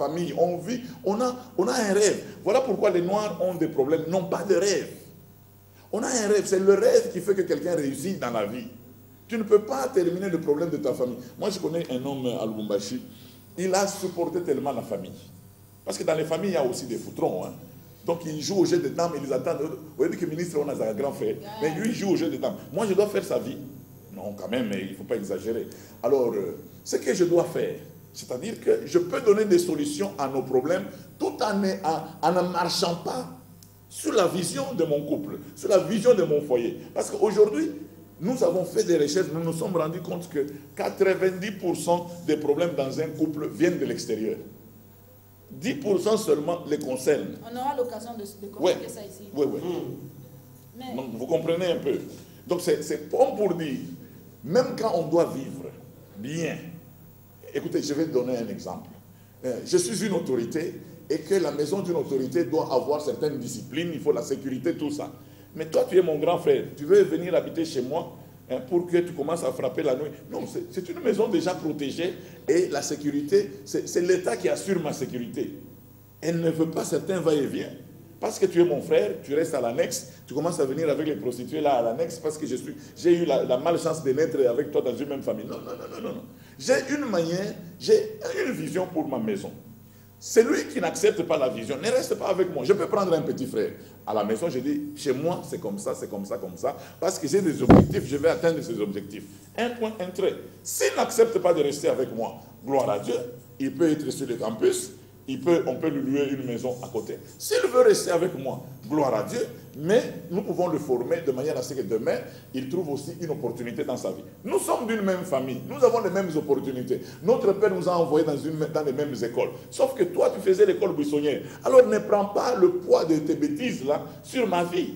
famille, on vit, on a un rêve. Voilà pourquoi les Noirs ont des problèmes, n'ont pas de rêve. On a un rêve, c'est le rêve qui fait que quelqu'un réussit dans la vie. Tu ne peux pas terminer le problème de ta famille. Moi, je connais un homme à Lubumbashi, il a supporté tellement la famille. Parce que dans les familles, il y a aussi des foutrons. Hein. Donc, il joue au jeu de dames, ils attendent. Vous voyez que le ministre, on a un grand frère. Mais lui, il joue au jeu de dames. Moi, je dois faire sa vie. Non, quand même, il ne faut pas exagérer. Alors, ce que je dois faire, c'est-à-dire que je peux donner des solutions à nos problèmes tout en ne marchant pas sur la vision de mon couple, sur la vision de mon foyer. Parce qu'aujourd'hui, nous avons fait des recherches, nous nous sommes rendus compte que 90% des problèmes dans un couple viennent de l'extérieur. 10% seulement les concernent. On aura l'occasion de communiquer ça ici. Oui, oui. Mais... Donc, vous comprenez un peu. Donc, c'est comme pour dire, même quand on doit vivre bien, écoutez, je vais donner un exemple. Je suis une autorité et que la maison d'une autorité doit avoir certaines disciplines, il faut la sécurité, tout ça. Mais toi, tu es mon grand frère, tu veux venir habiter chez moi pour que tu commences à frapper la nuit. Non, c'est une maison déjà protégée et la sécurité, c'est l'État qui assure ma sécurité. Elle ne veut pas certains va-et-vient. Parce que tu es mon frère, tu restes à l'annexe, tu commences à venir avec les prostituées là à l'annexe parce que j'ai eu la malchance de naître avec toi dans une même famille. Non, non, non, non, non. J'ai une manière, j'ai une vision pour ma maison. Celui qui n'accepte pas la vision ne reste pas avec moi. Je peux prendre un petit frère. À la maison, je dis, chez moi, c'est comme ça, c'est comme ça, comme ça. Parce que j'ai des objectifs, je vais atteindre ces objectifs. Un point, un trait. S'il n'accepte pas de rester avec moi, gloire à Dieu, il peut être sur le campus, on peut lui louer une maison à côté. S'il veut rester avec moi, gloire à Dieu, mais nous pouvons le former de manière à ce que demain, il trouve aussi une opportunité dans sa vie. Nous sommes d'une même famille, nous avons les mêmes opportunités. Notre père nous a envoyés dans les mêmes écoles. Sauf que toi, tu faisais l'école buissonnière. Alors ne prends pas le poids de tes bêtises là sur ma vie.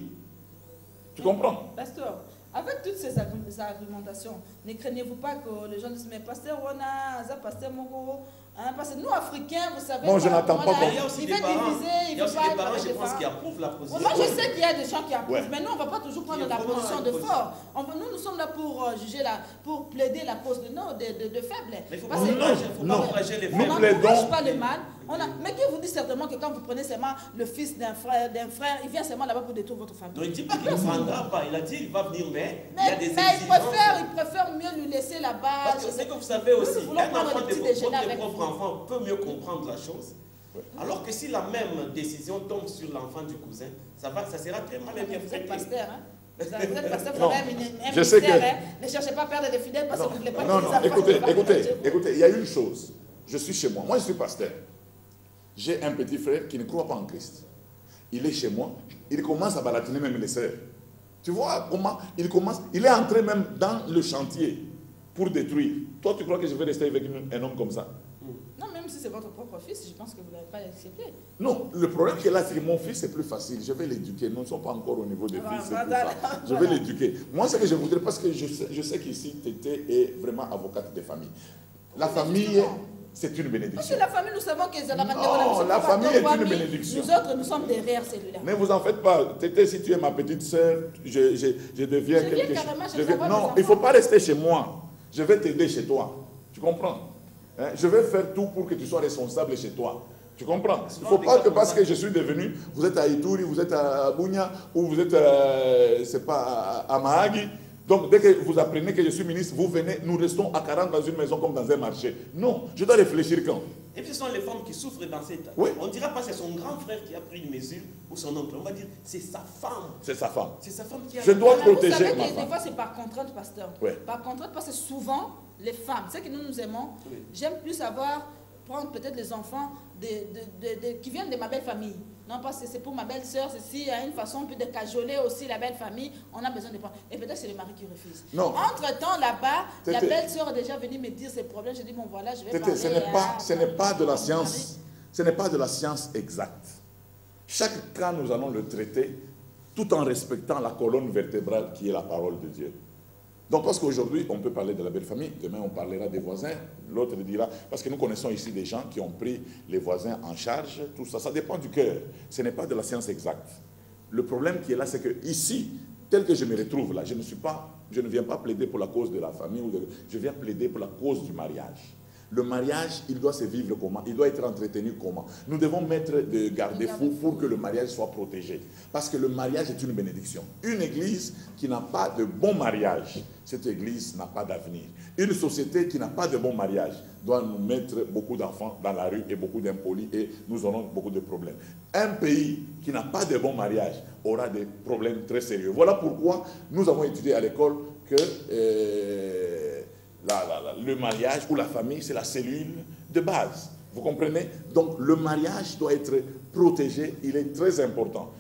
Tu comprends? Pasteur, avec toutes ces argumentations, ne craignez-vous pas que les gens disent, mais pasteur, on a pasteur Mogo. Hein, parce que nous, Africains, vous savez... Non, je n'attends pas. Il y a aussi des parents, je pense, qui approuvent la position. Moi, je sais qu'il y a des gens qui approuvent, mais nous, on ne va pas toujours prendre la position de fort. Nous sommes là pour juger, pour plaider la cause de faibles. Mais il ne faut pas encourager les faibles. On n'encourage pas le mal. Mais qui vous dit certainement que quand vous prenez seulement le fils d'un frère, il vient seulement là-bas pour détruire votre famille? Non, il ne dit pas qu'il ne prendra pas. Il a dit qu'il va venir, mais il y a des exigences. Mais il préfère mieux lui laisser là-bas. Parce que c'est que vous savez aussi, un enfant de votre propre enfant peut mieux comprendre la chose. Alors que si la même décision tombe sur l'enfant du cousin, ça sera très mal interprété. Vous êtes pasteur, hein? Vous êtes pasteur, vous avez un je sais ministère, que... hein? Ne cherchez pas à perdre des fidèles parce que vous ne voulez pas... Non, écoutez, il y a une chose. Je suis chez moi. Moi, je suis pasteur. J'ai un petit frère qui ne croit pas en Christ. Il est chez moi. Il commence à balatiner même les sœurs. Tu vois comment il est entré même dans le chantier pour détruire. Toi, tu crois que je vais rester avec un homme comme ça? Non, même si c'est votre propre fils, je pense que vous ne l'avez pas accepté. Non, le problème qui est là, c'est que mon fils, c'est plus facile. Je vais l'éduquer. Nous ne sommes pas encore au niveau des fils. Je vais l'éduquer. Moi, ce que je voudrais, parce que je sais qu'ici, Tété est vraiment avocate des familles. La famille, c'est une bénédiction. Parce que la famille, nous savons que la famille est une bénédiction. Nous autres, nous sommes derrière celui-là. Ne vous en faites pas. Tété, si tu es ma petite soeur, je deviens quelque chose. Non, il ne faut pas rester chez moi. Je vais t'aider chez toi. Tu comprends? Hein? Je vais faire tout pour que tu sois responsable chez toi. Tu comprends? Il ne faut pas que parce que je suis devenu, vous êtes à Ituri, vous êtes à Bunia, ou vous êtes à Mahagi. Donc, dès que vous apprenez que je suis ministre, vous venez, nous restons à 40 dans une maison comme dans un marché. Non, je dois réfléchir quand? Et puis ce sont les femmes qui souffrent dans cet état. Oui. On ne dira pas que c'est son grand frère qui a pris une mesure ou son oncle. On va dire c'est sa femme. C'est sa femme. C'est sa femme qui a... Je dois protéger vous savez ma que femme. des fois, c'est par contrainte, pasteur. Oui. Par contrainte, parce que souvent, les femmes, c'est que nous aimons, oui. J'aime plus prendre peut-être les enfants qui viennent de ma belle famille. Non, parce que c'est pour ma belle-sœur, ceci, il y a une façon un peu de cajoler aussi la belle famille, on a besoin de prendre. Et peut-être c'est le mari qui refuse. Non. Entre-temps, là-bas, la belle-sœur est déjà venue me dire ses problèmes. Je dis, bon voilà, je vais parler. Ce n'est pas de la science. Ce n'est pas de la science exacte. Chaque cas, nous allons le traiter tout en respectant la colonne vertébrale qui est la parole de Dieu. Donc, parce qu'aujourd'hui, on peut parler de la belle famille, demain on parlera des voisins, l'autre dira, parce que nous connaissons ici des gens qui ont pris les voisins en charge, tout ça, ça dépend du cœur. Ce n'est pas de la science exacte. Le problème qui est là, c'est que ici, tel que je me retrouve là, je ne viens pas plaider pour la cause de la famille, je viens plaider pour la cause du mariage. Le mariage, il doit se vivre comment? Il doit être entretenu comment? Nous devons mettre des garde-fous pour que le mariage soit protégé. Parce que le mariage est une bénédiction. Une église qui n'a pas de bon mariage, cette église n'a pas d'avenir. Une société qui n'a pas de bon mariage doit nous mettre beaucoup d'enfants dans la rue et beaucoup d'impolis et nous aurons beaucoup de problèmes. Un pays qui n'a pas de bon mariage aura des problèmes très sérieux. Voilà pourquoi nous avons étudié à l'école que le mariage ou la famille, c'est la cellule de base. Vous comprenez? Donc le mariage doit être protégé, il est très important.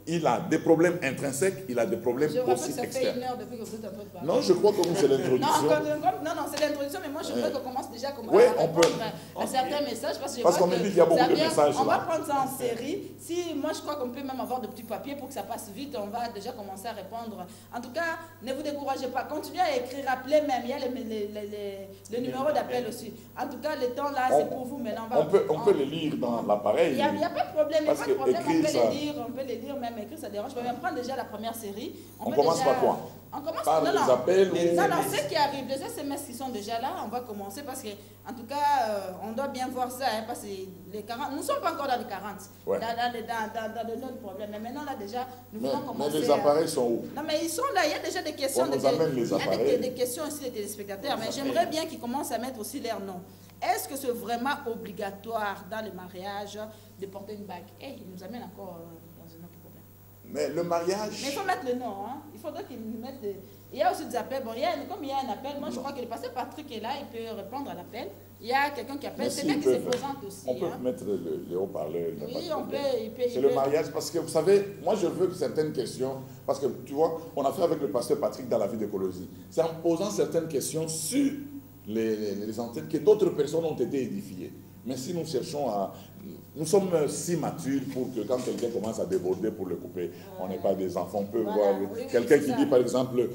Il a des problèmes intrinsèques, il a des problèmes aussi externes. Ça fait 1 heure depuis que vous êtes en train de parler. Non, je crois que c'est l'introduction. Non, c'est l'introduction, mais moi je crois qu'on commence déjà à répondre à certains messages. Parce qu'on me dit qu'il y a beaucoup de messages. On va prendre ça en série. Moi je crois qu'on peut même avoir de petits papiers pour que ça passe vite. On va déjà commencer à répondre. En tout cas, ne vous découragez pas. Continuez à écrire, rappelez même. Il y a le numéro d'appel aussi. En tout cas, le temps là, c'est pour vous. Maintenant, on peut les lire dans l'appareil. Il n'y a pas de problème. Parce que on peut les lire même. Écrire, ça dérange pas. On prend déjà la première série. On commence par quoi? On commence par les appels Non, ceux qui arrivent, les SMS qui sont déjà là, on va commencer parce que, en tout cas, on doit bien voir ça, hein, parce que les 40, nous ne sommes pas encore dans les 40, ouais. dans de notre problème. Mais maintenant, là, déjà, nous voulons commencer. Mais les appareils sont où? Non, mais ils sont là, il y a déjà des questions. On nous amène les appareils. Il y a des questions aussi des téléspectateurs, mais j'aimerais bien qu'ils commencent à mettre aussi leur nom. Est-ce que c'est vraiment obligatoire dans le mariage de porter une bague? Il nous amène encore dans un autre problème. Mais le mariage... Mais il faut mettre le nom. Hein. Il faudrait qu'ils nous mettent... Il y a aussi des appels. Bon, comme il y a un appel, moi je crois que le pasteur Patrick est là, il peut répondre à l'appel. Il y a quelqu'un qui appelle. C'est bien qu'il se présente aussi. On peut mettre le haut-parleur. Oui, on peut. C'est le mariage parce que vous savez, moi je veux que certaines questions, parce que tu vois, on a fait avec le pasteur Patrick dans la vie de Colosie. C'est en posant certaines questions sur les antennes que d'autres personnes ont été édifiées. Mais si nous cherchons à... Nous sommes si matures pour que quand quelqu'un commence à déborder pour le couper, on n'est pas des enfants. On peut voir quelqu'un qui dit par exemple,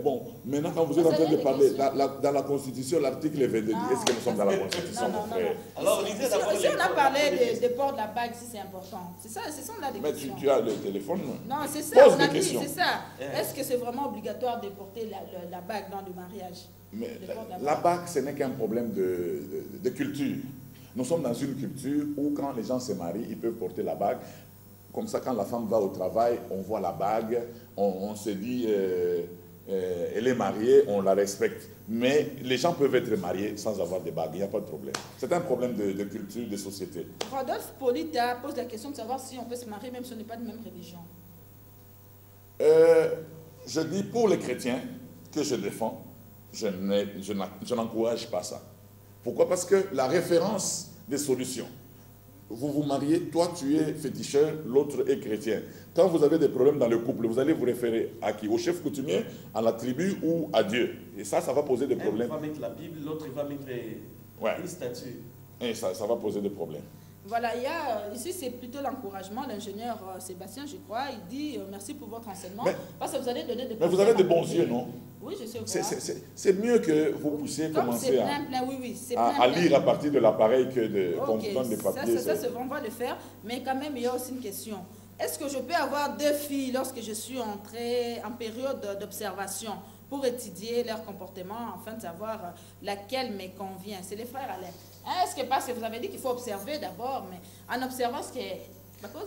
bon, maintenant quand vous êtes en train de parler, dans la Constitution, l'article 22 dit, est-ce que nous sommes dans la Constitution, mon frère? Alors, lisez d'abord si on a parlé des ports de la bague, si c'est important. C'est ça là des questions. Mais tu as le téléphone. Non, c'est ça, on a dit, c'est ça. Est-ce que c'est vraiment obligatoire de porter la bague dans le mariage? Mais la bague, ce n'est qu'un problème de culture. Nous sommes dans une culture où quand les gens se marient, ils peuvent porter la bague. Comme ça, quand la femme va au travail, on voit la bague, on se dit, elle est mariée, on la respecte. Mais les gens peuvent être mariés sans avoir de bague, il n'y a pas de problème. C'est un problème de culture, de société. Rodolphe Polita pose la question de savoir si on peut se marier même si on n'est pas de même religion. Je dis pour les chrétiens que je défends, je n'encourage pas ça. Pourquoi? Parce que la référence des solutions, vous vous mariez, toi tu es féticheur, l'autre est chrétien. Quand vous avez des problèmes dans le couple, vous allez vous référer à qui? Au chef coutumier, à la tribu ou à Dieu? Et ça va poser des problèmes. Un va mettre la Bible, l'autre va mettre une statue. Et ça va poser des problèmes. Voilà, ici c'est plutôt l'encouragement. L'ingénieur Sébastien, je crois, il dit merci pour votre enseignement. Parce que vous allez donner des... Mais vous avez de bons yeux, non? Oui, je sais voir. C'est mieux que vous puissiez commencer à lire à partir de l'appareil que de comprendre des papiers. Ça, on va le faire. Mais quand même, il y a aussi une question. Est-ce que je peux avoir 2 filles lorsque je suis entrée en période d'observation pour étudier leur comportement afin de savoir laquelle me convient? C'est les frères Alain. Est-ce que parce que vous avez dit qu'il faut observer d'abord, mais en observant ce qui est...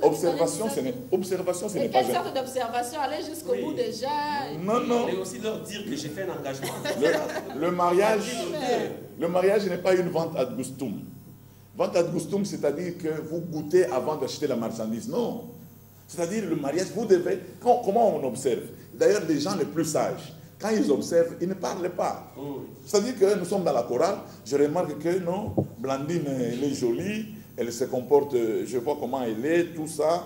Observation, ce n'est pas... Quelle sorte d'observation? Aller jusqu'au bout déjà? Non. Et aussi leur dire que j'ai fait un engagement. Le mariage n'est pas une vente ad gustum. Vente ad gustum, c'est-à-dire que vous goûtez avant d'acheter la marchandise. Non. C'est-à-dire le mariage, vous devez... Comment on observe? D'ailleurs, les gens les plus sages, quand ils observent, ils ne parlent pas. C'est-à-dire que nous sommes dans la chorale, je remarque que non, Blandine, elle est jolie, elle se comporte, je vois comment elle est, tout ça.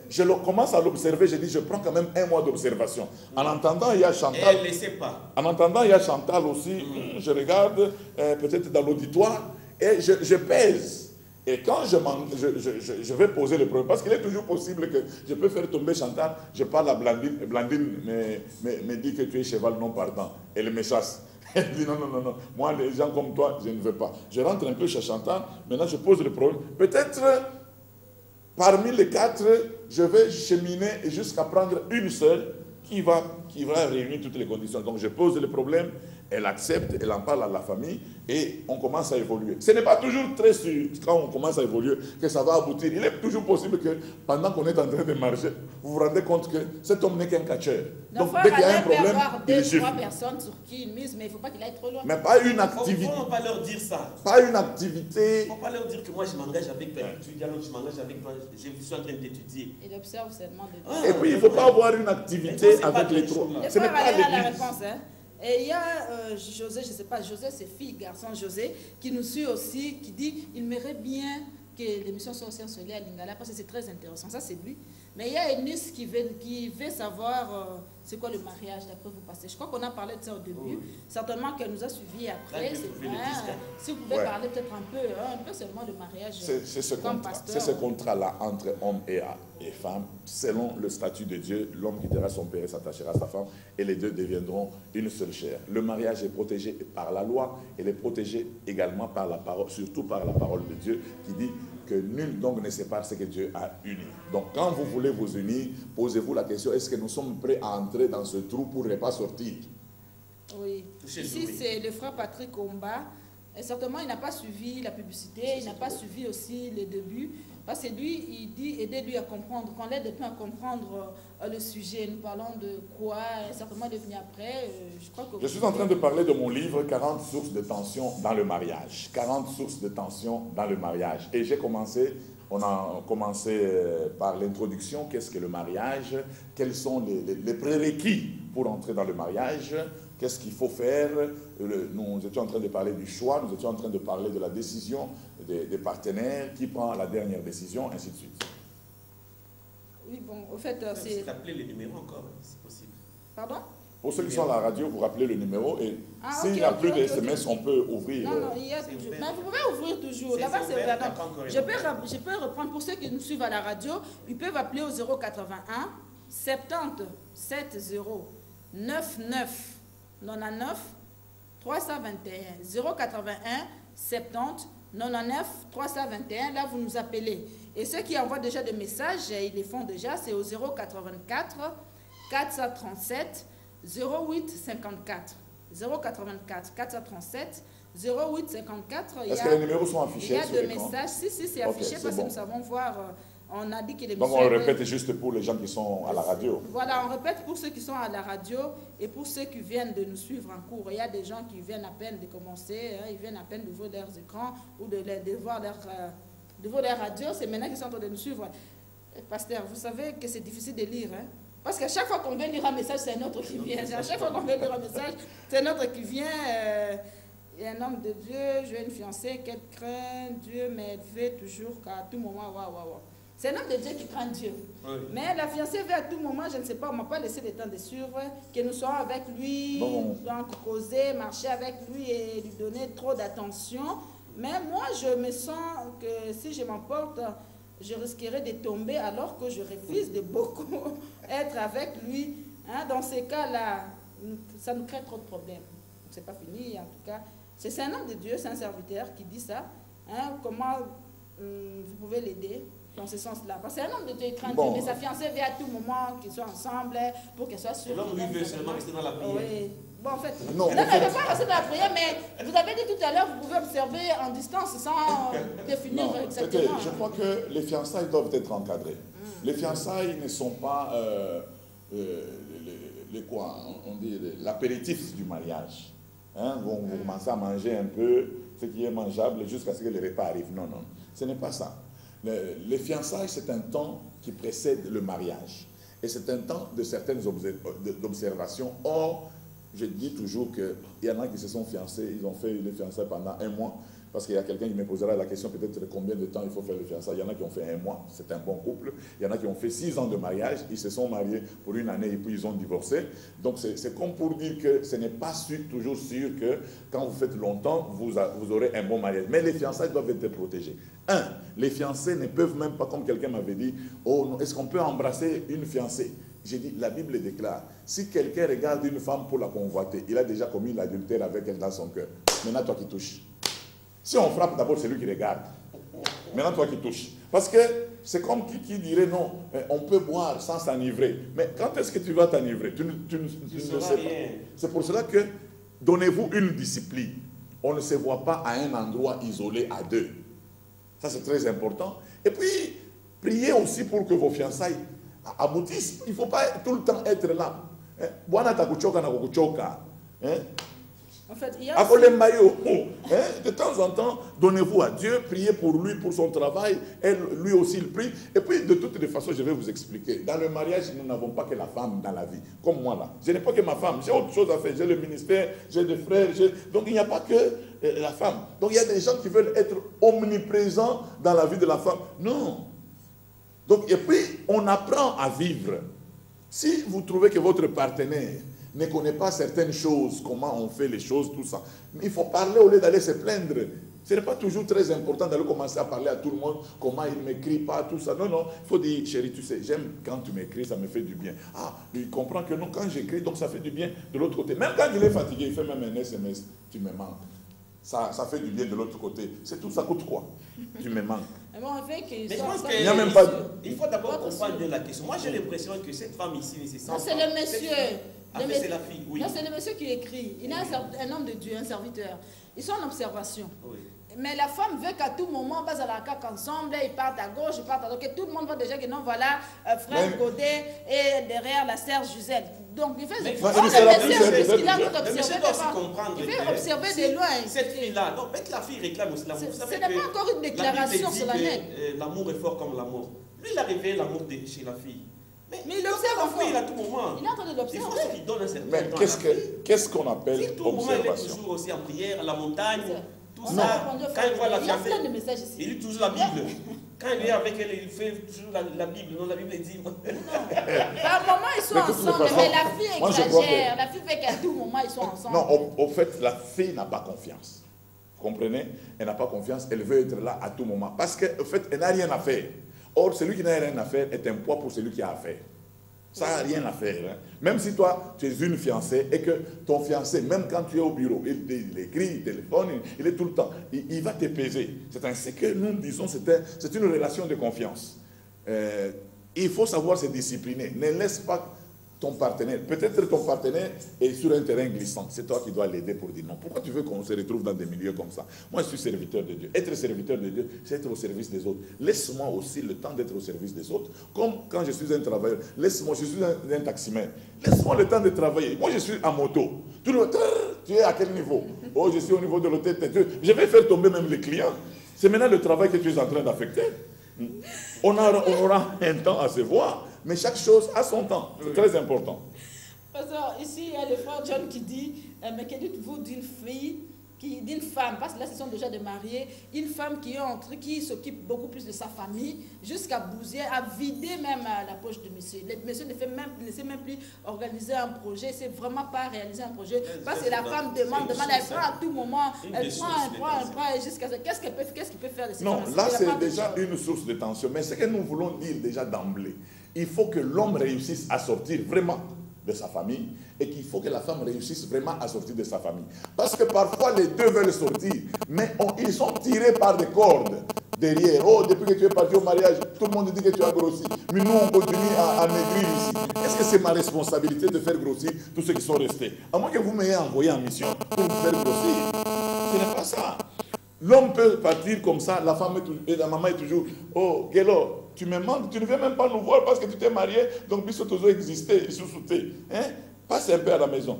Je commence à l'observer, je dis, je prends quand même 1 mois d'observation. En entendant, il y a Chantal. Elle ne le sait pas. En entendant, il y a Chantal aussi. Je regarde, peut-être dans l'auditoire, et je pèse. Et quand je vais poser le problème, parce qu'il est toujours possible que je peux faire tomber Chantal, je parle à Blandine, Blandine me dit que tu es cheval non partant. Elle me chasse. Elle dit non, moi les gens comme toi, je ne veux pas. Je rentre un peu chez Chantal, maintenant je pose le problème. Peut-être parmi les 4, je vais cheminer jusqu'à prendre une seule qui va réunir toutes les conditions. Donc je pose le problème, elle accepte, elle en parle à la famille et on commence à évoluer. Ce n'est pas toujours très sûr, quand on commence à évoluer, que ça va aboutir. Il est toujours possible que pendant qu'on est en train de marcher, vous vous rendez compte que cet homme n'est qu'un catcheur. Donc dès qu'il y a un problème, il est chiffre. 2-3 personnes sur qui il mise, mais il ne faut pas qu'il aille trop loin. Mais pas une Il activité. ne faut pas leur dire ça. Pas une activité. Il ne faut pas leur dire que moi je m'engage avec toi, tu dis alors je m'engage avec toi, je suis en train d'étudier. Il observe seulement de Et puis il ne faut pas avoir une activité avec les trois. Ce Ce n'est pas à la l'église. réponse. Hein. Et il y a José, je ne sais pas, José c'est fille, garçon José, qui nous suit aussi, qui dit il mairait bien que l'émission soit aussi ensoleillée à Lingala, parce que c'est très intéressant. Ça, c'est lui. Mais il y a Eunice qui veut savoir c'est quoi le mariage d'après vous passez. Je crois qu'on a parlé de ça au début. Oui. Certainement qu'elle nous a suivis après. Si vous pouvez parler peut-être un peu seulement de mariage. C'est ce contrat-là entre homme et femme. Selon le statut de Dieu, l'homme quittera son père et s'attachera à sa femme, et les deux deviendront une seule chair. Le mariage est protégé par la loi, il est protégé également par la parole, surtout par la parole de Dieu, qui dit que nul donc ne sépare ce que Dieu a uni. Donc quand vous voulez vous unir, posez-vous la question, est-ce que nous sommes prêts à entrer dans ce trou pour ne pas sortir? Oui. Ici, c'est le frère Patrick Omba. Et certainement, il n'a pas suivi la publicité, il n'a pas suivi aussi les débuts. Parce que lui, il dit, aidez-lui à comprendre, qu'on l'aide à comprendre le sujet. Nous parlons de quoi, certainement de venir après. Je suis en train de parler de mon livre, 40 sources de tension dans le mariage. 40 sources de tension dans le mariage. Et on a commencé par l'introduction, qu'est-ce que le mariage, quels sont les prérequis pour entrer dans le mariage, qu'est-ce qu'il faut faire. Nous étions en train de parler du choix, nous étions en train de parler de la décision des partenaires, qui prend la dernière décision, ainsi de suite. Oui, bon, au fait, c'est... Rappeler les numéros encore, c'est possible. Pardon? Pour ceux qui sont à la radio, vous rappelez le numéro et s'il n'y a plus de SMS, on peut ouvrir. Non, il y a toujours. Mais vous pouvez ouvrir toujours. Là-bas, c'est vraiment. Je peux reprendre pour ceux qui nous suivent à la radio. Ils peuvent appeler au 081 70 70 99 99 321. 081 70 99 321. Là, vous nous appelez. Et ceux qui envoient déjà des messages, ils les font déjà. C'est au 084 437 0854. 084 437 0854. Est-ce que les numéros sont affichés? Il y a des messages. Si, c'est affiché parce que nous savons voir. On a dit que les Donc on répète juste pour les gens qui sont à la radio. Voilà, on répète pour ceux qui sont à la radio et pour ceux qui viennent de nous suivre en cours. Il y a des gens qui viennent à peine de commencer, ils viennent à peine d'ouvrir leurs écrans ou de voir leur radio. C'est maintenant qu'ils sont en train de nous suivre. Pasteur, vous savez que c'est difficile de lire, hein? Parce qu'à chaque fois qu'on vient lire un message, c'est un autre qui vient. À chaque fois qu'on vient lire un message, c'est un autre qui vient. Il y a un homme de Dieu, j'ai une fiancée qu'elle craint Dieu, mais elle veut toujours qu'à tout moment, C'est un homme de Dieu qui craint Dieu. Oui. Mais la fiancée veut à tout moment, je ne sais pas, on ne m'a pas laissé le temps de suivre, que nous soyons avec lui, donc causer, marcher avec lui et lui donner trop d'attention. Mais moi, je me sens que si je m'emporte, je risquerais de tomber alors que je refuse de beaucoup être avec lui. Hein, dans ces cas-là, ça nous crée trop de problèmes. C'est pas fini, en tout cas. C'est un homme de Dieu, c'est un serviteur qui dit ça. Hein, comment vous pouvez l'aider dans ce sens-là? Parce que c'est un homme de Dieu, il craint Dieu, mais sa fiancée veut à tout moment qu'ils soient ensemble pour qu'elle soit sûre. L'homme, lui, veut seulement rester dans la prière. Oui. Bon, en fait, non, elle ne veut pas rester dans la prière, mais vous avez dit tout à l'heure, vous pouvez observer en distance sans définir exactement. Je crois que les fiançailles doivent être encadrées. Les fiançailles ne sont pas on dit l'apéritif du mariage. Hein, vous commencez à manger un peu ce qui est mangeable jusqu'à ce que le repas arrive. Non, ce n'est pas ça. Les fiançailles, c'est un temps qui précède le mariage. Et c'est un temps de certaines observations. Or, je dis toujours qu'il y en a qui se sont fiancés, ils ont fait les fiançailles pendant 1 mois, parce qu'il y a quelqu'un qui me posera la question peut-être combien de temps il faut faire le fiançailles. Il y en a qui ont fait 1 mois, c'est un bon couple. Il y en a qui ont fait 6 ans de mariage, ils se sont mariés pour 1 année et puis ils ont divorcé. Donc c'est comme pour dire que ce n'est pas toujours sûr que quand vous faites longtemps, vous aurez un bon mariage. Mais les fiançailles doivent être protégées. Les fiancés ne peuvent même pas, comme quelqu'un m'avait dit, oh, est-ce qu'on peut embrasser une fiancée? J'ai dit, la Bible déclare, si quelqu'un regarde une femme pour la convoiter, il a déjà commis l'adultère avec elle dans son cœur. Maintenant, toi qui touches. Si on frappe, d'abord, c'est lui qui regarde. Maintenant, toi qui touches. Parce que c'est comme qui dirait, non, on peut boire sans s'enivrer. Mais quand est-ce que tu vas t'enivrer? Tu ne sais pas. C'est pour cela que donnez-vous une discipline. On ne se voit pas à un endroit isolé à deux. Ça, c'est très important. Et puis, priez aussi pour que vos fiançailles aboutissent. Il ne faut pas tout le temps être là. En fait, il y a aussi... De temps en temps, donnez-vous à Dieu, priez pour lui, pour son travail, elle, lui aussi il prie. Et puis, de toutes les façons, je vais vous expliquer. Dans le mariage, nous n'avons pas que la femme dans la vie, comme moi là. Je n'ai pas que ma femme, j'ai autre chose à faire. J'ai le ministère, j'ai des frères, donc il n'y a pas que la femme. Donc il y a des gens qui veulent être omniprésents dans la vie de la femme. Non. Donc, et puis, on apprend à vivre. Si vous trouvez que votre partenaire ne connaît pas certaines choses, comment on fait les choses, tout ça, il faut parler au lieu d'aller se plaindre. Ce n'est pas toujours très important d'aller commencer à parler à tout le monde, comment il ne m'écrit pas, tout ça. Non, non, il faut dire, chérie, tu sais, j'aime quand tu m'écris, ça me fait du bien. Ah, il comprend que non, quand j'écris, donc ça fait du bien de l'autre côté. Même quand il est fatigué, il fait même un SMS, tu me manques. Ça fait du bien de l'autre côté. C'est tout, ça coûte quoi? Tu me manques. Mais je pense qu'il n'y a même pas... Il faut d'abord comprendre bien la question. Moi, j'ai l'impression que cette femme ici, non, c'est le monsieur. C'est la fille, oui. Non, c'est le monsieur qui écrit. Il est un homme de Dieu, un serviteur. Ils sont en observation. Oui. Mais la femme veut qu'à tout moment, on passe à la CAQ ensemble, ils partent à gauche, ils partent à droite, que tout le monde voit déjà que non, voilà, frère Godet et derrière la sœur Gisèle. Donc, il fait observer de loin. Cette fille-là, donc, la fille réclame aussi l'amour. Ce n'est pas encore une déclaration sur la net. L'amour est fort comme l'amour. Lui, il a révélé l'amour chez la fille. Mais il observe fille à tout moment. Il est en train de l'observer. Il faut qu'il donne un certain mais qu'est-ce qu'on appelle si tout le moment, il est toujours aussi en prière, à la montagne, tout ça. Quand il voit la fiancée, il lit toujours la Bible. Quand il est avec elle, il fait toujours la Bible. Non, la Bible dit. Par moment, ils sont ensemble, mais la fille exagère. La fille fait qu'à tout moment, ils sont ensemble. Non, au fait, la fille n'a pas confiance. Vous comprenez? Elle n'a pas confiance, elle veut être là à tout moment. Parce qu'en fait, elle n'a rien à faire. Or, celui qui n'a rien à faire est un poids pour celui qui a à faire. Ça n'a rien à faire. Hein. Même si toi, tu es une fiancée et que ton fiancé, même quand tu es au bureau, il écrit, il téléphone, il est tout le temps, il va te peser. C'est ainsi que nous disons c'est une relation de confiance. Il faut savoir se discipliner. Ne laisse pas ton partenaire. Peut-être ton partenaire est sur un terrain glissant. C'est toi qui dois l'aider pour dire non. Pourquoi tu veux qu'on se retrouve dans des milieux comme ça? Moi, je suis serviteur de Dieu. Être serviteur de Dieu, c'est être au service des autres. Laisse-moi aussi le temps d'être au service des autres. Comme quand je suis un travailleur. Laisse-moi, je suis un taximètre. Laisse-moi le temps de travailler. Moi, je suis à moto. Tu es à quel niveau? Oh, je suis au niveau de l'hôtel. Je vais faire tomber même les clients. C'est maintenant le travail que tu es en train d'affecter. On aura un temps à se voir. Mais chaque chose a son temps. C'est très important. Parce que ici, il y a le frère John qui dit, mais que dites-vous d'une fille, d'une femme, parce que là, ce sont déjà des mariés, une femme qui s'occupe beaucoup plus de sa famille, jusqu'à bousiller, à vider même la poche de monsieur. Le monsieur ne sait même plus organiser un projet, c'est vraiment pas réaliser un projet, parce que la femme demande, elle prend à tout moment, elle prend, jusqu'à ce qu'est-ce qu'il peut faire de ces Non, là, c'est déjà une source de tension. Mais ce que nous voulons dire déjà d'emblée, il faut que l'homme réussisse à sortir vraiment de sa famille et qu'il faut que la femme réussisse vraiment à sortir de sa famille. Parce que parfois les deux veulent sortir, mais ils sont tirés par des cordes derrière. Oh, depuis que tu es parti au mariage, tout le monde dit que tu as grossi. Mais nous, on continue à maigrir ici. Est-ce que c'est ma responsabilité de faire grossir tous ceux qui sont restés? À moins que vous m'ayez envoyé en mission pour me faire grossir. Ce n'est pas ça. L'homme peut partir comme ça, la femme et la maman est toujours, oh, Gelo, tu me manques, tu ne viens même pas nous voir parce que tu t'es marié, donc bis toujours existé, sous-souté. Hein? Passe un peu à la maison.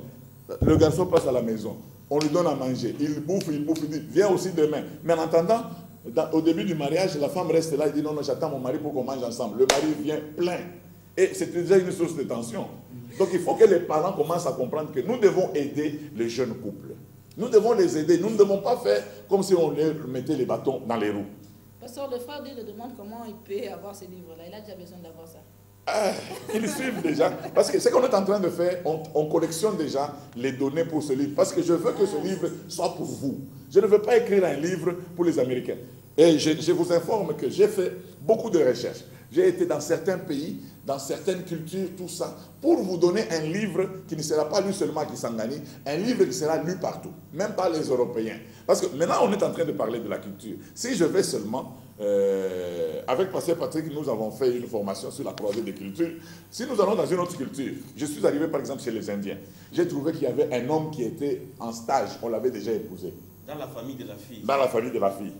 Le garçon passe à la maison, on lui donne à manger, il bouffe, il dit, viens aussi demain. Mais en attendant, au début du mariage, la femme reste là, elle dit, non, non, j'attends mon mari pour qu'on mange ensemble. Le mari vient plein. Et c'est déjà une source de tension. Donc il faut que les parents commencent à comprendre que nous devons aider les jeunes couples. Nous devons les aider. Nous ne devons pas faire comme si on leur mettait les bâtons dans les roues. Pasteur, le frère lui demande comment il peut avoir ces livres-là. Il a déjà besoin d'avoir ça. Ils suivent déjà. Parce que ce qu'on est en train de faire, on collectionne déjà les données pour ce livre. Parce que je veux que ce livre soit pour vous. Je ne veux pas écrire un livre pour les Américains. Et je vous informe que j'ai fait beaucoup de recherches. J'ai été dans certains pays, dans certaines cultures, tout ça, pour vous donner un livre qui ne sera pas lu seulement à Kisangani, un livre qui sera lu partout, même par les Européens. Parce que maintenant, on est en train de parler de la culture. Si je vais seulement avec Pasteur Patrick, nous avons fait une formation sur la croisée des cultures. Si nous allons dans une autre culture, je suis arrivé par exemple chez les Indiens, j'ai trouvé qu'il y avait un homme qui était en stage, on l'avait déjà épousé. Dans la famille de la fille. Dans la famille de la fille.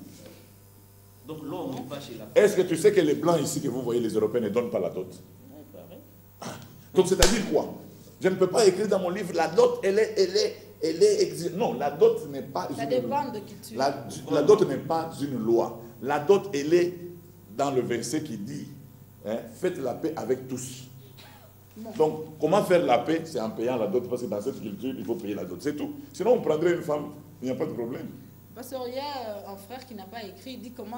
Donc l'homme n'est pas chez la fille. Est-ce que tu sais que les Blancs ici que vous voyez, les Européens ne donnent pas la dot? Donc c'est-à-dire quoi? Je ne peux pas écrire dans mon livre, la dot, elle est non, la dot n'est pas ça dépend de culture. La dot n'est pas une loi. La dot, elle est dans le verset qui dit, hein, faites la paix avec tous. Bon. Donc, comment faire la paix? C'est en payant la dot, parce que dans cette culture, il faut payer la dot, c'est tout. Sinon, on prendrait une femme, il n'y a pas de problème. Parce qu'il y a un frère qui n'a pas écrit, il dit comment,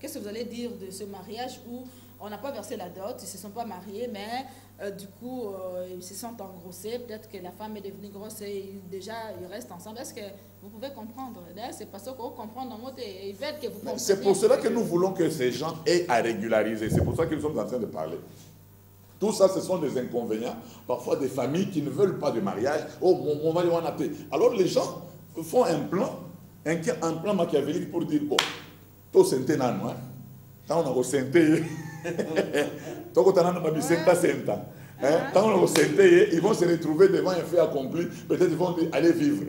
qu'est-ce que vous allez dire de ce mariage où on n'a pas versé la dot, ils ne se sont pas mariés, mais du coup, ils se sont engrossés. Peut-être que la femme est devenue grosse et déjà, ils restent ensemble. Est-ce que vous pouvez comprendre? C'est parce qu'on comprend dans votre... Ils veulent que vous compreniez. C'est pour cela que nous voulons que ces gens aient à régulariser. C'est pour ça que nous sommes en train de parler. Tout ça, ce sont des inconvénients. Parfois, des familles qui ne veulent pas de mariage. Oh, on va y avoir un appel. Alors, les gens font un plan machiavélique pour dire, bon, tout c'est un an, tant on a senté, tant on a senté, ils vont se retrouver devant un fait accompli, peut-être ils vont dire, allez vivre.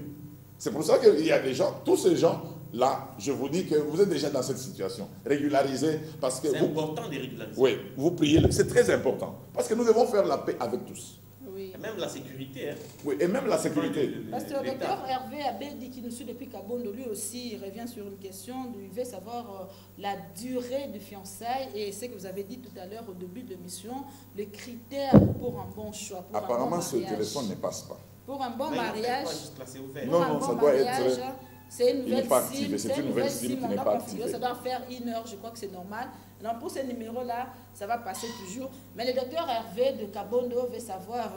C'est pour ça qu'il y a des gens, tous ces gens-là, je vous dis que vous êtes déjà dans cette situation. Régularisez, parce que... C'est important de régulariser. Oui, vous priez, c'est très important, parce que nous devons faire la paix avec tous. Oui. Et même la sécurité. Hein. Oui, et même la sécurité. Parce que le docteur Hervé Abbé dit qu'il nous suit depuis Kabondo, lui aussi, il revient sur une question, il veut savoir la durée de fiançailles et ce que vous avez dit tout à l'heure au début de l'émission, les critères pour un bon choix. Pour apparemment, un bon ce téléphone ne passe pas. Pour un bon mariage, non, ça doit être... C'est une nouvelle cible, c'est une nouvelle cible qui n'est pas activée. Ça doit faire 1 heure, je crois que c'est normal. Donc pour ce numéro-là, ça va passer toujours. Mais le docteur Hervé de Kabondo veut savoir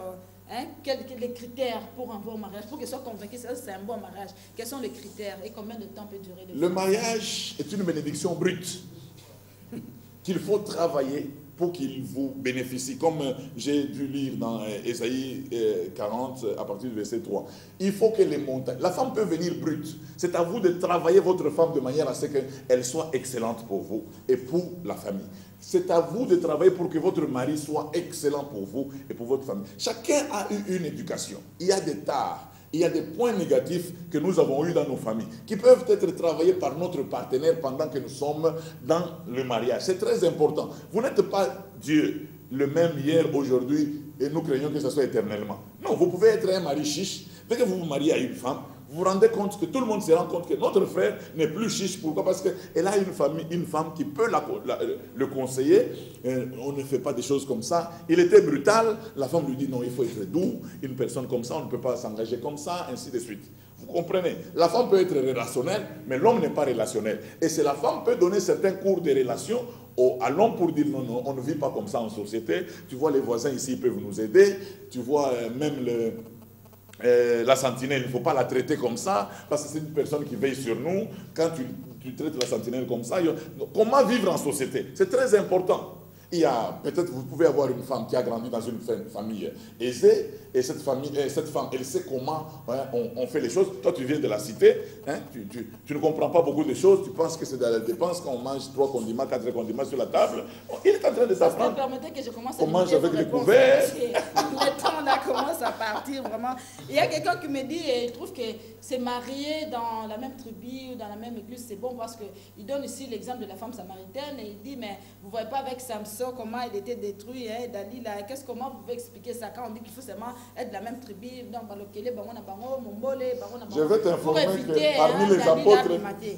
quels sont les critères pour un bon mariage, pour qu'il soit convaincu que c'est un bon mariage. Quels sont les critères et combien de temps peut durer le mariage est une bénédiction brute qu'il faut travailler pour qu'il vous bénéficie. Comme j'ai dû lire dans Ésaïe 40, à partir du verset 3. Il faut que les montagnes... La femme peut venir brute. C'est à vous de travailler votre femme de manière à ce qu'elle soit excellente pour vous et pour la famille. C'est à vous de travailler pour que votre mari soit excellent pour vous et pour votre famille. Chacun a eu une éducation. Il y a des tares. Il y a des points négatifs que nous avons eus dans nos familles, qui peuvent être travaillés par notre partenaire pendant que nous sommes dans le mariage. C'est très important. Vous n'êtes pas Dieu le même hier, aujourd'hui, et nous craignons que ce soit éternellement. Non, vous pouvez être un mari chiche. Dès que vous vous mariez à une femme, vous vous rendez compte que tout le monde se rend compte que notre frère n'est plus chiche. Pourquoi? Parce qu'elle a une femme qui peut le conseiller. On ne fait pas des choses comme ça. Il était brutal. La femme lui dit non, il faut être doux. Une personne comme ça, on ne peut pas s'engager comme ça, ainsi de suite. Vous comprenez? La femme peut être relationnelle, mais l'homme n'est pas relationnel. Et c'est la femme peut donner certains cours de relations à l'homme pour dire non, non, on ne vit pas comme ça en société. Tu vois, les voisins ici ils peuvent nous aider. Tu vois, même la sentinelle, il ne faut pas la traiter comme ça, parce que c'est une personne qui veille sur nous. Quand tu traites la sentinelle comme ça, comment vivre en société? C'est très important. Il y a, peut-être vous pouvez avoir une femme qui a grandi dans une famille aisée, et cette femme, elle sait comment on fait les choses. Toi, tu viens de la cité, tu ne comprends pas beaucoup de choses, tu penses que c'est de la dépense quand on mange 3 condiments, 4 condiments sur la table. Il est en train de t'apprendre. Permettez que je commence à on mange avec les couverts. Le temps là commence à partir vraiment. Il y a quelqu'un qui me dit, et il trouve que c'est marié dans la même tribu ou dans la même église, c'est bon parce qu'il donne ici l'exemple de la femme samaritaine et il dit, mais vous ne voyez pas avec Samson comment il était détruit, Dalila, comment vous pouvez expliquer ça quand on dit qu'il faut seulement être de la même tribu, je vais t'informer que parmi les apôtres,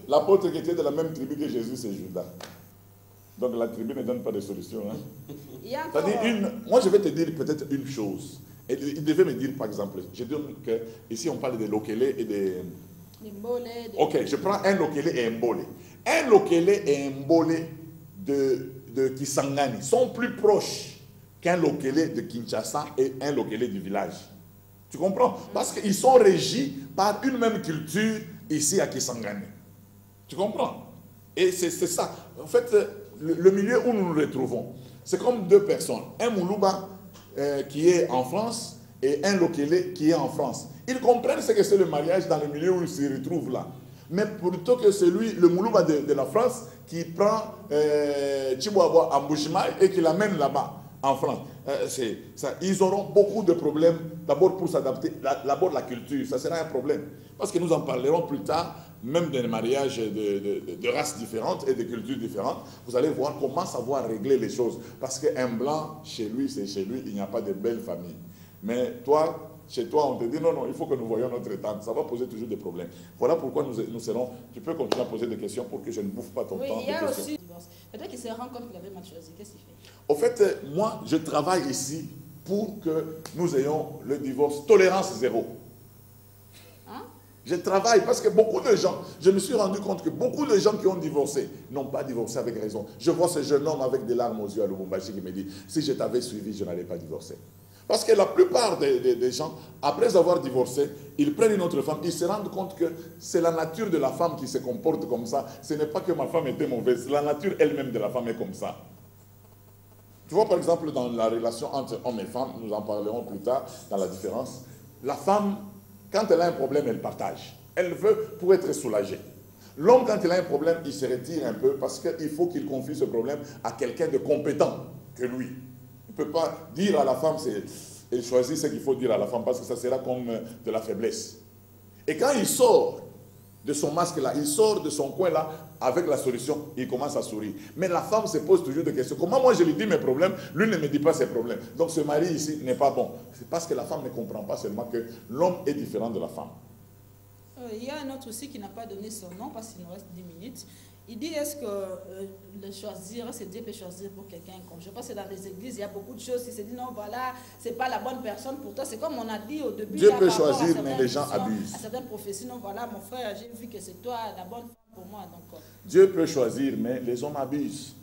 l'apôtre qui était de la même tribu que Jésus, c'est Judas. Donc la tribu ne donne pas de solution. Moi je vais te dire peut-être une chose. Et il devait me dire par exemple, je dis que ici on parle de lokele et de... Ok, je prends un lokele et un mbole. Un lokele et un mbole de Kisangani sont plus proches qu'un lokele de Kinshasa et un lokele du village. Tu comprends? Parce qu'ils sont régis par une même culture ici à Kisangani. Tu comprends? Et c'est ça. En fait, le milieu où nous nous retrouvons, c'est comme 2 personnes. Un Moulouba qui est en France et un Lokele qui est en France. Ils comprennent ce que c'est le mariage dans le milieu où ils se retrouvent là. Mais plutôt que celui, le Moulouba de la France, qui prend Chihuahua en Bushmaï et qui l'amène là-bas, en France. Ils auront beaucoup de problèmes, d'abord pour s'adapter, d'abord la culture, ça sera un problème. Parce que nous en parlerons plus tard, même des mariages de races différentes et de cultures différentes, vous allez voir comment savoir régler les choses. Parce qu'un blanc, chez lui, c'est chez lui, il n'y a pas de belle famille. Mais toi, chez toi, on te dit non, non, il faut que nous voyions notre tante. Ça va poser toujours des problèmes. Voilà pourquoi nous serons. Tu peux continuer à poser des questions pour que je ne bouffe pas ton temps. Oui, il y a aussi. Peut-être qu'il se rend compte qu'il avait mal choisi. Qu'est-ce qu'il fait? Au fait, moi, je travaille ici pour que nous ayons le divorce tolérance zéro. Hein? Je travaille parce que beaucoup de gens, je me suis rendu compte que beaucoup de gens qui ont divorcé n'ont pas divorcé avec raison. Je vois ce jeune homme avec des larmes aux yeux à Lubumbashi qui me dit, si je t'avais suivi, je n'allais pas divorcer. Parce que la plupart des gens, après avoir divorcé, ils prennent une autre femme, ils se rendent compte que c'est la nature de la femme qui se comporte comme ça. Ce n'est pas que ma femme était mauvaise, la nature elle-même de la femme est comme ça. Tu vois, par exemple, dans la relation entre hommes et femmes, nous en parlerons plus tard, dans la différence, la femme, quand elle a un problème, elle partage. Elle veut pour être soulagée. L'homme, quand il a un problème, il se retire un peu parce qu'il faut qu'il confie ce problème à quelqu'un de compétent que lui. Il ne peut pas dire à la femme, elle choisit ce qu'il faut dire à la femme parce que ça sera comme de la faiblesse. Et quand il sort de son masque-là, il sort de son coin-là avec la solution, il commence à sourire. Mais la femme se pose toujours des questions. Comment moi je lui dis mes problèmes, lui ne me dit pas ses problèmes. Donc ce mari ici n'est pas bon. C'est parce que la femme ne comprend pas seulement que l'homme est différent de la femme. Il y a un autre aussi qui n'a pas donné son nom parce qu'il nous reste 10 minutes. Il dit, est-ce que le choisir, c'est Dieu peut choisir pour quelqu'un comme je pense que dans les églises, il y a beaucoup de choses qui se disent, non, voilà, c'est pas la bonne personne pour toi. C'est comme on a dit au début. Dieu peut choisir, mais les gens abusent. À certaines prophéties, non, voilà, mon frère, j'ai vu que c'est toi la bonne femme pour moi. Donc, Dieu peut choisir, mais les hommes abusent.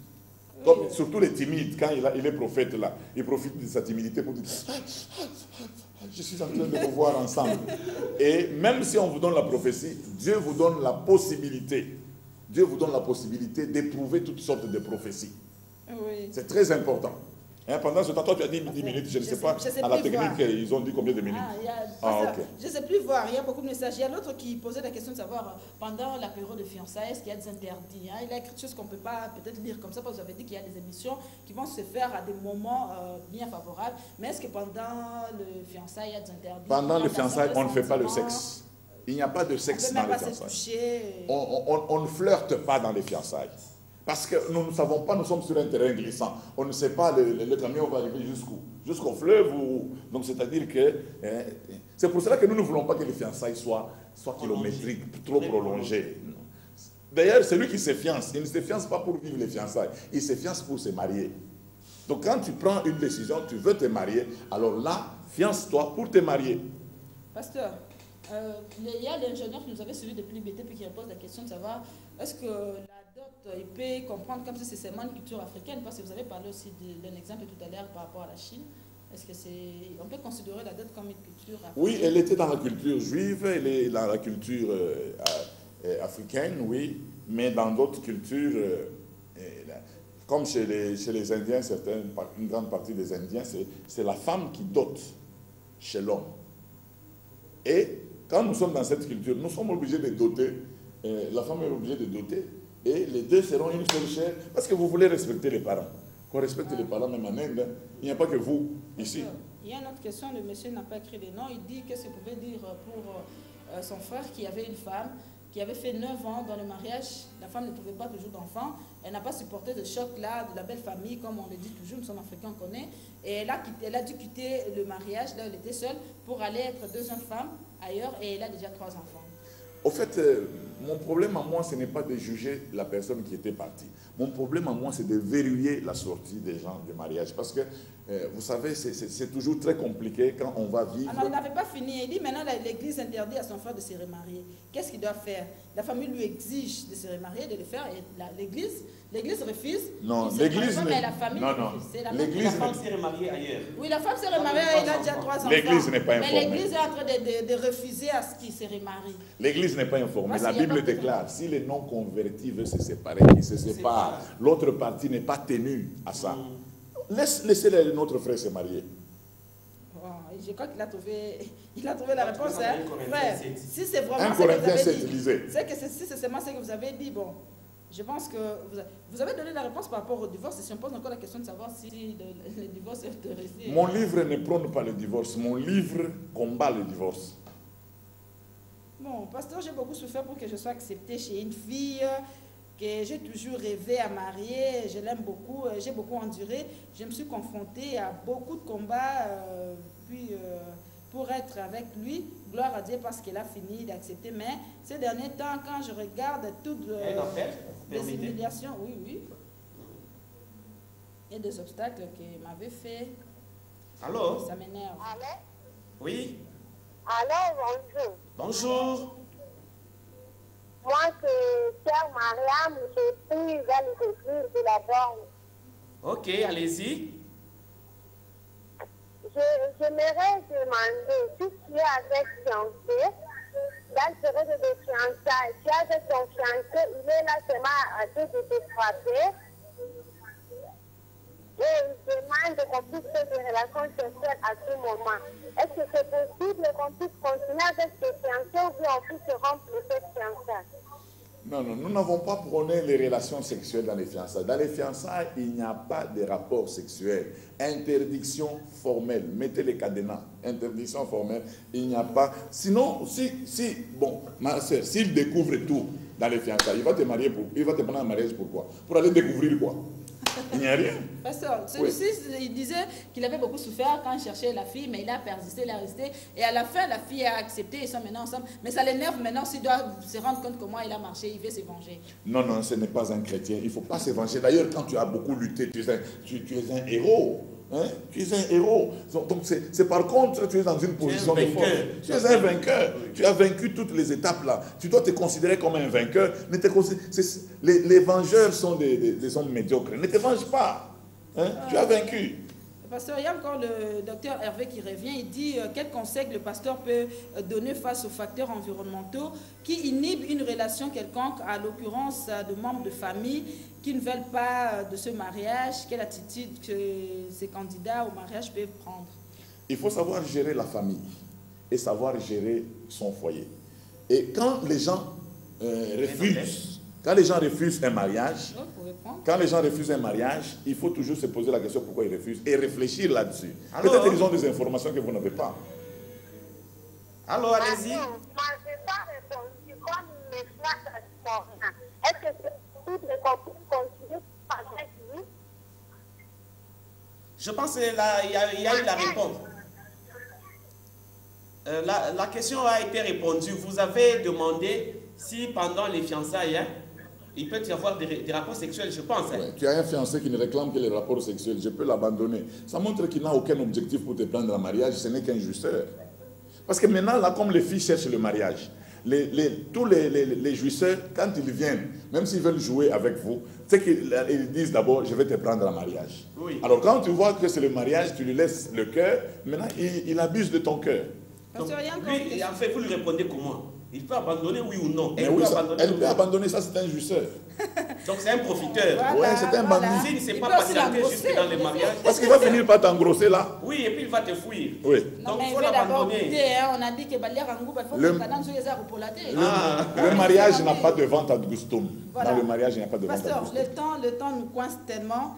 Comme, surtout les timides, quand il est prophète là, il profite de sa timidité pour dire, je suis en train de vous voir ensemble. Et même si on vous donne la prophétie, Dieu vous donne la possibilité. Dieu vous donne la possibilité d'éprouver toutes sortes de prophéties. Oui. C'est très important. Hein, pendant ce temps, toi tu as dit 10 minutes, je ne sais pas, à la technique, ils ont dit combien de minutes? Okay. Je ne sais plus voir, il y a beaucoup de messages. Il y a l'autre qui posait la question de savoir, pendant la période de fiançailles, est-ce qu'il y a des interdits? Hein? Il a écrit des choses qu'on ne peut pas peut-être lire comme ça, parce que vous avez dit qu'il y a des émissions qui vont se faire à des moments bien favorables. Mais est-ce que pendant le fiançailles, il y a des interdits? Pendant le fiançailles, on ne fait pas le sexe. Il n'y a pas de sexe dans les fiançailles. On ne flirte pas dans les fiançailles. Parce que nous ne savons pas, nous sommes sur un terrain glissant. On ne sait pas, le camion va arriver jusqu'où? Jusqu'au fleuve ou... Donc c'est-à-dire que... c'est pour cela que nous ne voulons pas que les fiançailles soient kilométriques, trop prolongées. D'ailleurs, celui qui se fiance, il ne se fiance pas pour vivre les fiançailles. Il se fiance pour se marier. Donc quand tu prends une décision, tu veux te marier, alors là, fiance-toi pour te marier. Pasteur, il y a l'ingénieur qui nous avait suivi depuis l'IBT puis qui pose la question de savoir est-ce que la dot, il peut comprendre comme si c'est seulement une culture africaine, parce que vous avez parlé aussi d'un exemple tout à l'heure par rapport à la Chine. Est-ce que on peut considérer la dot comme une culture africaine? Oui, elle était dans la culture juive, elle est dans la culture africaine, oui, mais dans d'autres cultures, comme chez les Indiens, une grande partie des Indiens, c'est la femme qui dote chez l'homme. Et quand nous sommes dans cette culture, nous sommes obligés de doter, la femme est obligée de doter, et les deux seront une seule chair, parce que vous voulez respecter les parents. Qu'on respecte les parents, même en Inde, il n'y a pas que vous, ici. Il y a une autre question, le monsieur n'a pas écrit les noms, il dit qu'est-ce que vous pouvez dire pour son frère qui avait une femme, qui avait fait 9 ans dans le mariage, la femme ne trouvait pas toujours d'enfant, elle n'a pas supporté le choc là de la belle famille, comme on le dit toujours, nous sommes africains, on connaît, et elle a dû quitter le mariage, là elle était seule, pour aller être deuxième femme ailleurs, et elle a déjà 3 enfants. Au fait, mon problème à moi, ce n'est pas de juger la personne qui était partie. Mon problème à moi, c'est de verrouiller la sortie des gens du mariage. Parce que, vous savez, c'est toujours très compliqué quand on va vivre... Alors, il n'avait pas fini. Il dit maintenant, l'Église interdit à son frère de se remarier. Qu'est-ce qu'il doit faire? La famille lui exige de se remarier, de le faire, et l'Église refuse. Non, l'Église... Mais la famille refuse. La femme s'est remariée ailleurs. Oui, la femme s'est remariée, elle a déjà 3 enfants. L'Église n'est pas informée. Mais l'Église est en train de refuser à ce qu'il se remarie. L'Église n'est pas informée. La Bible déclare, si les non-convertis veulent se séparer, ils se séparent. L'autre partie n'est pas tenue à ça. Laissez notre frère se marier. Bon, je crois qu'il a trouvé, la réponse. Hein. Ouais. Si c'est vraiment ce que vous avez dit, si c'est seulement ce que vous avez dit, bon, je pense que vous avez donné la réponse par rapport au divorce. Et si on pose encore la question de savoir si le divorce est autorisé. Mon livre ne prône pas le divorce. Mon livre combat le divorce. Bon, pasteur, j'ai beaucoup souffert pour que je sois acceptée chez une fille que j'ai toujours rêvé à marier. Je l'aime beaucoup, j'ai beaucoup enduré. Je me suis confrontée à beaucoup de combats pour être avec lui. Gloire à Dieu parce qu'il a fini d'accepter. Mais ces derniers temps, quand je regarde toutes les humiliations, oui, et des obstacles qu'il m'avait fait, alors, ça m'énerve. Oui. Alors, bonjour. Bonjour. Moi, c'est Pierre Mariam, je suis dans l'église de la borne. Ok, allez-y. J'aimerais demander, si tu es avec fiancé, dans le période de fiançailles, tu es avec ton fiancé, il est là seulement à deux de te frapper. Et il demande qu'on puisse faire des relations sexuelles à tout moment. Est-ce que c'est possible qu'on puisse continuer avec ses fiancés ou bien on puisse rompre cette fiançailles? Non, nous n'avons pas prôné les relations sexuelles dans les fiançailles. Dans les fiançailles, il n'y a pas de rapport sexuel. Interdiction formelle. Mettez les cadenas. Interdiction formelle, il n'y a pas. Sinon, bon, ma soeur, s'il découvre tout dans les fiançailles, il va te prendre en mariage pourquoi? Pour aller découvrir quoi? Il n'y a rien. Pasteur, celui-ci, il disait qu'il avait beaucoup souffert quand il cherchait la fille, mais il a persisté, il a resté. Et à la fin, la fille a accepté, ils sont maintenant ensemble. Mais ça l'énerve maintenant s'il doit se rendre compte comment il a marché, il veut se venger. Non, ce n'est pas un chrétien. Il ne faut pas se venger. D'ailleurs, quand tu as beaucoup lutté, tu es un héros. Hein? Tu es un héros. Donc, c'est par contre, tu es dans une position de force. Tu es un vainqueur. Tu as vaincu toutes les étapes là. Tu dois te considérer comme un vainqueur. Les vengeurs sont des hommes médiocres. Ne te venge pas. Hein? Tu as vaincu. Pasteur, il y a encore le docteur Hervé qui revient. Il dit quel conseil le pasteur peut donner face aux facteurs environnementaux qui inhibent une relation quelconque, à l'occurrence de membres de famille qui ne veulent pas de ce mariage. Quelle attitude que ces candidats au mariage peuvent prendre? Il faut savoir gérer la famille et savoir gérer son foyer. Et quand les gens refusent un mariage, il faut toujours se poser la question pourquoi ils refusent et réfléchir là-dessus. Peut-être qu'ils ont des informations que vous n'avez pas. Alors, allez-y. Moi, je n'ai pas répondu comme mes frères. Est-ce que toutes les couples continuent avec lui? Je pense qu'il y a eu la réponse. La question a été répondue. Vous avez demandé si pendant les fiançailles, il peut y avoir des rapports sexuels, je pense. Ouais, tu as un fiancé qui ne réclame que les rapports sexuels, je peux l'abandonner. Ça montre qu'il n'a aucun objectif pour te prendre en mariage, ce n'est qu'un jouisseur. Parce que maintenant, là, comme les filles cherchent le mariage, tous les jouisseurs, quand ils viennent, même s'ils veulent jouer avec vous, c'est qu'ils disent d'abord, je vais te prendre en mariage. Oui. Alors quand tu vois que c'est le mariage, tu lui laisses le cœur, maintenant il abuse de ton cœur. Donc, lui, en fait, vous lui répondez comment? Il peut abandonner, oui ou non? Elle peut abandonner, ça c'est un jouisseur. Donc c'est un profiteur. Voilà, ouais, c'est un bandit. S'il ne s'est pas patienté jusque dans les mariages. Parce qu'il va finir par t'engrosser là. Oui, et puis il va te fouiller. Oui. Donc il faut l'abandonner. On a dit que le mariage n'a pas de vente à gustum. Voilà. Dans le mariage, il n'y a pas de vente à Pasteur, gustum. le temps nous coince tellement.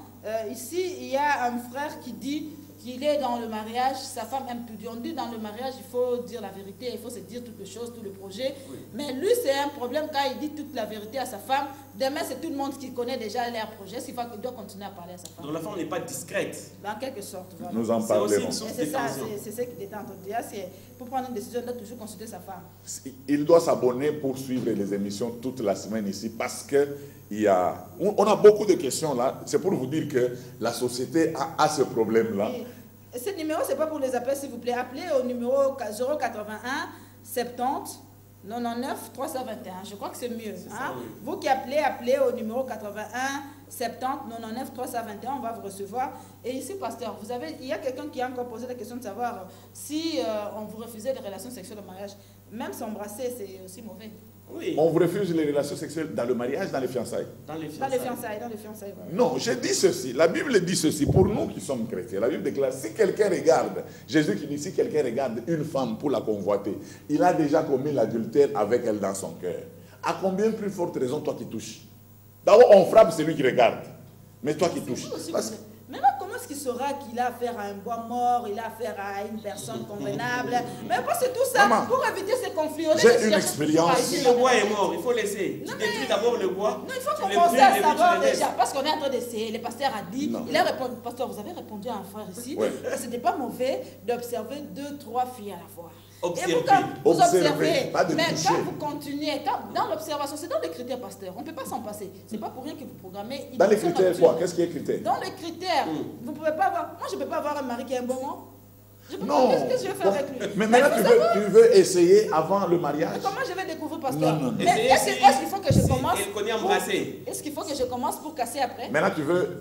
Ici, il y a un frère qui dit qu'il est dans le mariage, sa femme aime plus dur. On dit dans le mariage, il faut dire la vérité, il faut se dire toutes les choses, tout le projet. Oui. Mais lui, c'est un problème quand il dit toute la vérité à sa femme. Demain, c'est tout le monde qui connaît déjà leur projet. Il doit continuer à parler à sa femme. Donc la femme n'est pas discrète. Dans quelque sorte. Voilà. Nous en parlerons. C'est ça, c'est ce qu'il était en train de dire. Pour prendre une décision, il doit toujours consulter sa femme. Il doit s'abonner pour suivre les émissions toute la semaine ici parce que on a beaucoup de questions là. C'est pour vous dire que la société a ce problème-là. Et ce numéro, ce n'est pas pour les appels, s'il vous plaît. Appelez au numéro 081 70 99 321. Je crois que c'est mieux. Hein? Oui. Vous qui appelez au numéro 81 70 99 321. On va vous recevoir. Et ici, pasteur, il y a quelqu'un qui a encore posé la question de savoir si on vous refusait les relations sexuelles au mariage. Même s'embrasser, c'est aussi mauvais. Oui. On vous refuse les relations sexuelles dans le mariage, dans les fiançailles. Dans les fiançailles. Non, je dis ceci. La Bible dit ceci. Pour nous qui sommes chrétiens, la Bible déclare, si quelqu'un regarde, Jésus qui dit, si quelqu'un regarde une femme pour la convoiter, il a déjà commis l'adultère avec elle dans son cœur. À combien plus forte raison toi qui touches? D'abord, on frappe celui qui regarde. Mais toi qui touches. Maintenant, comment est-ce qu'il saura qu'il a affaire à un bois mort, il a affaire à une personne convenable? Mais parce que tout ça, maman, pour éviter ces conflits, j'ai une expérience. Si le bois est mort, il faut laisser. Tu détruis d'abord le bois. Non, il faut commencer à savoir déjà, parce qu'on est en train d'essayer. Le pasteur a dit, il a répondu, pasteur, vous avez répondu à un frère ici, que ce n'était pas mauvais d'observer 2, 3 filles à la fois. Observer. Et vous observez, pas de mais toucher. quand vous continuez, dans l'observation, c'est dans les critères, pasteur, on ne peut pas s'en passer. C'est pas pour rien que vous programmez. Dans les critères quoi? Qu'est-ce qui est critère? Dans les critères, vous ne pouvez pas avoir. Moi, je ne peux pas avoir un mari qui est un bon mot. Non. Qu'est-ce que je vais faire avec lui? Mais maintenant, tu veux essayer avant le mariage? Mais comment je vais découvrir, pasteur? Non. Mais est-ce qu'il faut que je commence? Est-ce qu'il faut que je commence pour casser après? Maintenant,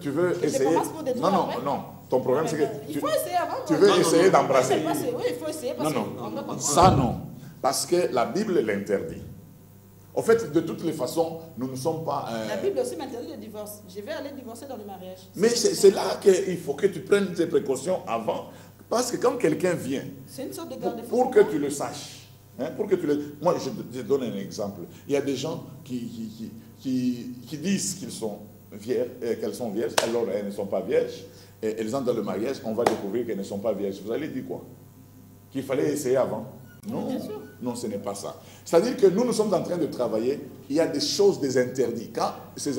tu veux essayer. Je commence pour détruire après? Non. Ton problème, c'est que. Il faut essayer avant. Tu veux essayer d'embrasser. Oui, il faut essayer. Parce Non. Ça, non. Parce que la Bible l'interdit. En fait, de toutes les façons, nous ne sommes pas... La Bible aussi m'interdit le divorce. Je vais aller divorcer dans le mariage. Mais c'est là qu'il faut que tu prennes tes précautions avant. Parce que quand quelqu'un vient, c'est une sorte de garde-fou pour que tu le saches, pour que tu le... Moi, je donne un exemple. Il y a des gens qui disent qu'elles sont vierges, alors elles ne sont pas vierges. Et elles entrent dans le mariage, on va découvrir qu'elles ne sont pas vierges. Vous allez dire quoi? Qu'il fallait essayer avant? Non, non, ce n'est pas ça. C'est-à-dire que nous sommes en train de travailler, il y a des choses, des interdits. Quand ces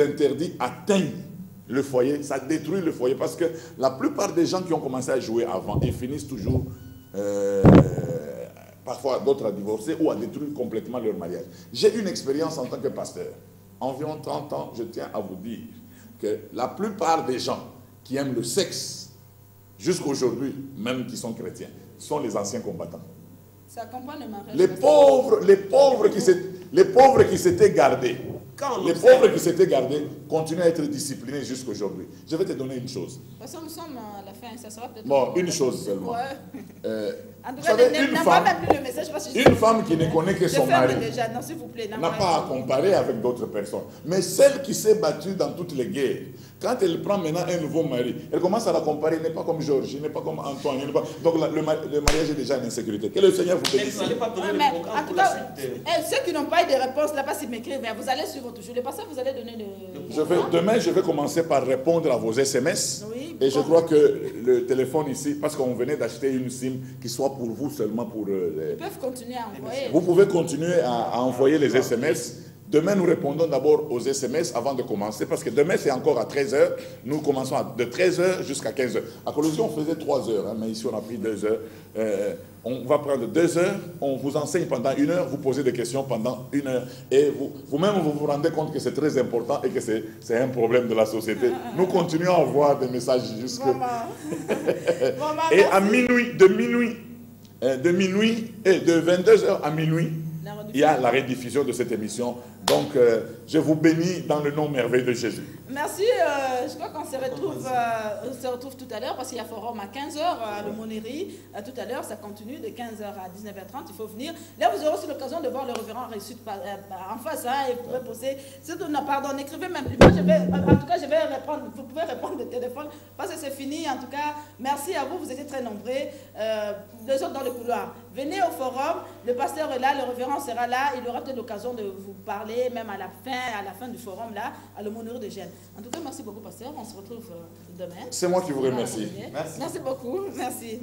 interdits atteignent le foyer, ça détruit le foyer. Parce que la plupart des gens qui ont commencé à jouer avant, ils finissent toujours, parfois d'autres à divorcer ou à détruire complètement leur mariage. J'ai une expérience en tant que pasteur. Environ 30 ans, je tiens à vous dire que la plupart des gens qui aiment le sexe, jusqu'aujourd'hui, même qui sont chrétiens, sont les anciens combattants. Ça accompagne le mariage. Les pauvres qui s'étaient gardés, continuent à être disciplinés jusqu'aujourd'hui. Je vais te donner une chose. Parce que nous sommes à la fin, ça sera peut-être... Bon, une chose seulement. En tout cas, une femme qui ne connaît que son mari n'a pas à comparer avec d'autres personnes. Mais celle qui s'est battue dans toutes les guerres, quand elle prend maintenant un nouveau mari, elle commence à la comparer, n'est pas comme Georges, n'est pas comme Antoine. Donc le mariage est déjà une insécurité. Que le Seigneur vous bénisse. En tout cas, ceux qui n'ont pas eu de réponse là-bas, s'ils m'écrivent, vous allez suivre toujours. Le pasteur, vous allez donner le... Demain, je vais commencer par répondre à vos SMS. Oui, et je crois que le téléphone ici, parce qu'on venait d'acheter une SIM qui soit pour vous seulement pour... Ils peuvent continuer à envoyer. Vous pouvez continuer à envoyer les SMS. Demain, nous répondons d'abord aux SMS avant de commencer, parce que demain, c'est encore à 13h. Nous commençons de 13h jusqu'à 15h. À Colosion, on faisait 3 heures, mais ici, on a pris 2 heures. On va prendre 2 heures, on vous enseigne pendant 1 heure, vous posez des questions pendant 1 heure. Et vous-même, vous vous rendez compte que c'est très important et que c'est un problème de la société. Nous continuons à envoyer des messages jusque... Et à minuit, de 22h à minuit, il y a la rediffusion de cette émission. Donc, je vous bénis dans le nom merveilleux de Jésus. Merci. Je crois qu'on se retrouve tout à l'heure parce qu'il y a forum à 15h à l'aumônerie. Tout à l'heure, ça continue de 15h à 19h30. Il faut venir. Là, vous aurez aussi l'occasion de voir le révérend Réussite en face. Et vous pouvez poser. Pardon, n'écrivez même plus. Moi, en tout cas, je vais répondre. Vous pouvez répondre au téléphone parce que c'est fini. En tout cas, merci à vous. Vous étiez très nombreux. Les autres dans le couloir. Venez au forum. Le pasteur est là. Le révérend sera là. Il aura peut-être l'occasion de vous parler, même à la fin du forum, là, à l'aumônerie de Gênes. En tout cas, merci beaucoup, pasteur. On se retrouve demain. C'est moi qui vous remercie. Merci beaucoup. Merci.